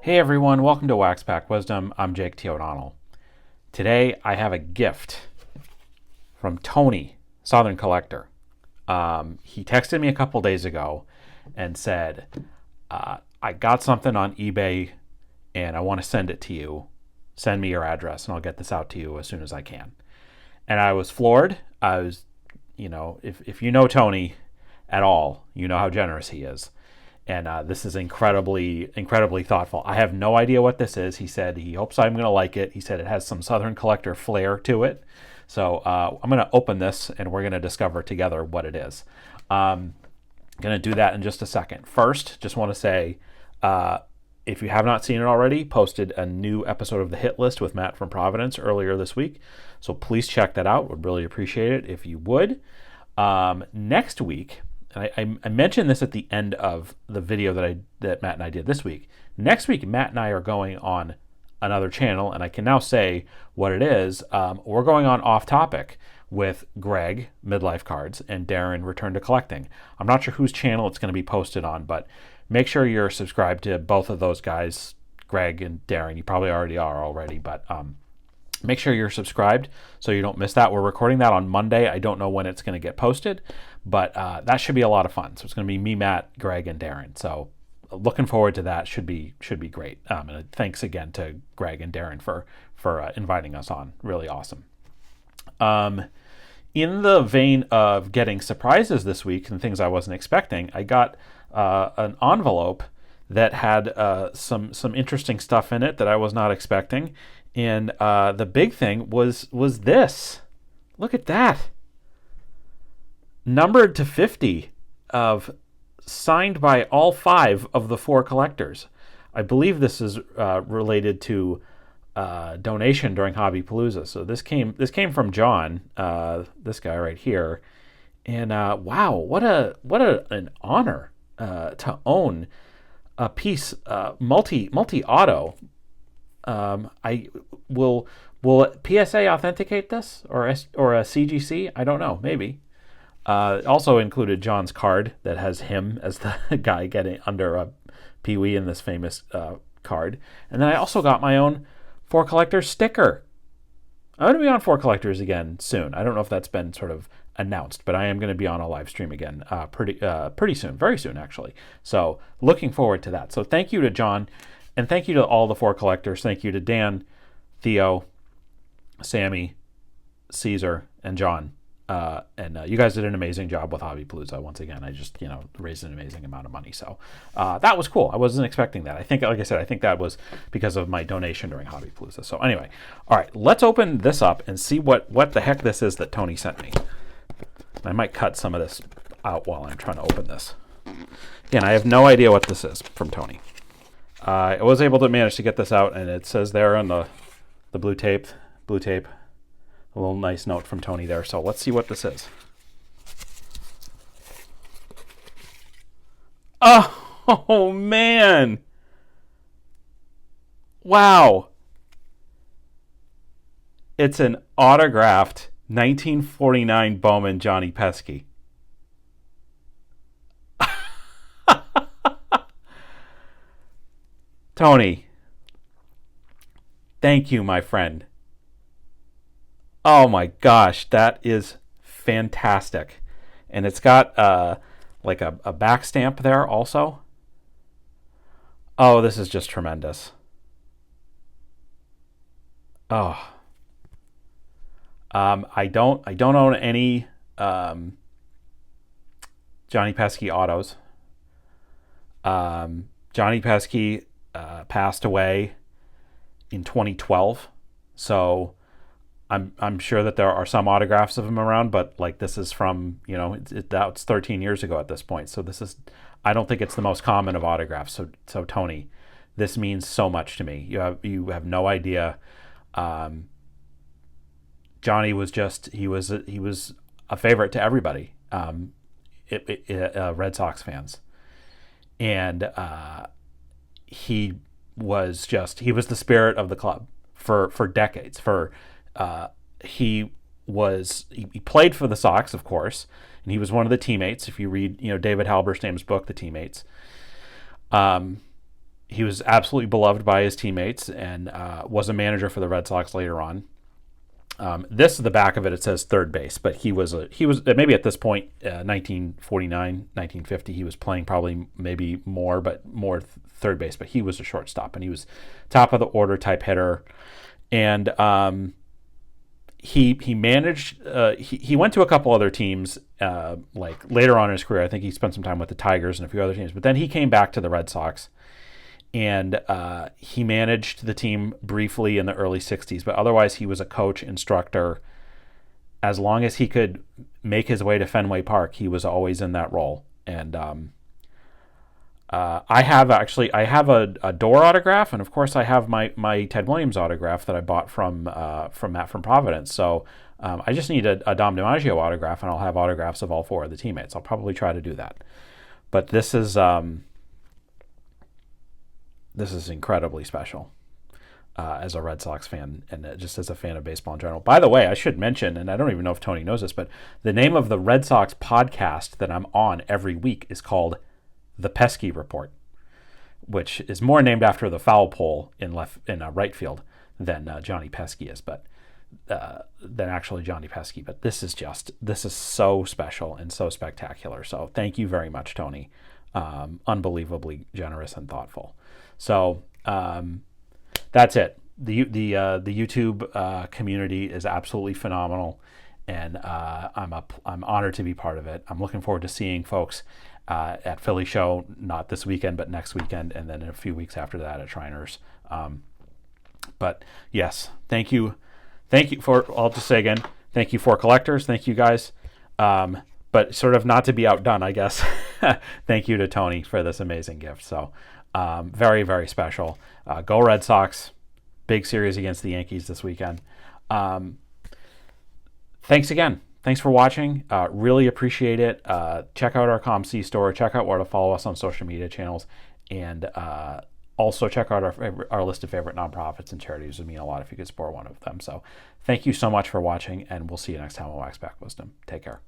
Hey everyone, welcome to Wax Pack Wisdom. I'm Jake T. O'Donnell. Today I have a gift from Tony, Southern Collector. He texted me a couple days ago and said, I got something on eBay and I want to send it to you. Send me your address and I'll get this out to you as soon as I can. And I was floored. If you know Tony at all, you know how generous he is. And this is incredibly, incredibly thoughtful. I have no idea what this is. He said he hopes I'm going to like it. He said it has some Southern Collector flair to it. So I'm going to open this and we're going to discover together what it is. I'm going to do that in just a second. First, just want to say, if you have not seen it already, posted a new episode of The Hit List with Matt from Providence earlier this week. So please check that out. Would really appreciate it if you would. Next week, I mentioned this at the end of the video that Matt and I did this week. Next week, Matt and I are going on another channel, and I can now say what it is. We're going on Off Topic with Greg, Midlife Cards, and Darren, Return to Collecting. I'm not sure whose channel it's going to be posted on, but make sure you're subscribed to both of those guys, Greg and Darren. You probably already are, but make sure you're subscribed so you don't miss that. We're recording that on Monday. I don't know when it's going to get posted, but that should be a lot of fun. So it's going to be me, Matt, Greg, and Darren. So looking forward to that. Should be great. And thanks again to Greg and Darren for inviting us on. Really awesome. In the vein of getting surprises this week and things I wasn't expecting, I got an envelope that had some interesting stuff in it that I was not expecting. And the big thing was this. Look at that. Numbered to 50 of signed by all 5 of the 4 collectors. I believe this is related to donation during Hobby Palooza. So this came from John, this guy right here. And wow, what an honor to own a piece multi-auto. Will PSA authenticate this or a CGC? I don't know. Maybe. Also included John's card that has him as the guy getting under a Pee-wee in this famous card. And then I also got my own 4 Collectors sticker. I'm going to be on 4 Collectors again soon. I don't know if that's been sort of announced, but I am going to be on a live stream again pretty soon, very soon actually. So looking forward to that. So thank you to John, and thank you to all the 4 Collectors. Thank you to Dan, Theo, Sammy, Caesar, and John. And you guys did an amazing job with Hobby Palooza. Once again, I just raised an amazing amount of money. So that was cool. I wasn't expecting that. I think, like I said, I think that was because of my donation during Hobby Palooza. So anyway, all right, let's open this up and see what the heck this is that Tony sent me. I might cut some of this out while I'm trying to open this. Again, I have no idea what this is from Tony. I was able to manage to get this out, and it says there on the blue tape, a little nice note from Tony there. So let's see what this is. Oh man. Wow. It's an autographed 1949 Bowman Johnny Pesky. Tony, thank you, my friend. Oh my gosh, that is fantastic. And it's got like a back stamp there also. Oh, this is just tremendous. Oh. I don't own any Johnny Pesky autos. Johnny Pesky passed away in 2012, so I'm sure that there are some autographs of him around, but like this is from that's 13 years ago at this point. So I don't think it's the most common of autographs. So Tony, this means so much to me. You have no idea. Johnny was he was a favorite to everybody, Red Sox fans, and he was the spirit of the club for decades. He played for the Sox, of course, and he was one of the teammates. If you read David Halberstam's book, The Teammates, he was absolutely beloved by his teammates and was a manager for the Red Sox later on. This is the back of it. It says third base, but he was maybe at this point, 1949, 1950. He was playing probably maybe more, but more third base. But he was a shortstop, and he was top of the order type hitter. And he managed. He went to a couple other teams. Like later on in his career, I think he spent some time with the Tigers and a few other teams. But then he came back to the Red Sox. And he managed the team briefly in the early 60s, but otherwise he was a coach, instructor. As long as he could make his way to Fenway Park, he was always in that role. And I have a Door autograph, and of course I have my Ted Williams autograph that I bought from Matt from Providence. So I just need a Dom DiMaggio autograph, and I'll have autographs of all four of the teammates. I'll probably try to do that. But this is incredibly special as a Red Sox fan and just as a fan of baseball in general. By the way, I should mention, and I don't even know if Tony knows this, but the name of the Red Sox podcast that I'm on every week is called The Pesky Report, which is more named after the foul pole in right field than Johnny Pesky is, but than actually Johnny Pesky. But this is so special and so spectacular. So thank you very much, Tony. Unbelievably generous and thoughtful. So that's it. The YouTube community is absolutely phenomenal, and I'm honored to be part of it. I'm looking forward to seeing folks at Philly Show, not this weekend, but next weekend, and then in a few weeks after that at Shriners. But yes, thank you for. I'll just say again, thank you for collectors. Thank you guys. But sort of not to be outdone, I guess. Thank you to Tony for this amazing gift. So very, very special. Go Red Sox. Big series against the Yankees this weekend. Thanks again. Thanks for watching. Really appreciate it. Check out our ComC store. Check out where to follow us on social media channels. And also check out our list of favorite nonprofits and charities. It would mean a lot if you could support one of them. So thank you so much for watching, and we'll see you next time on Wax Pack Wisdom. Take care.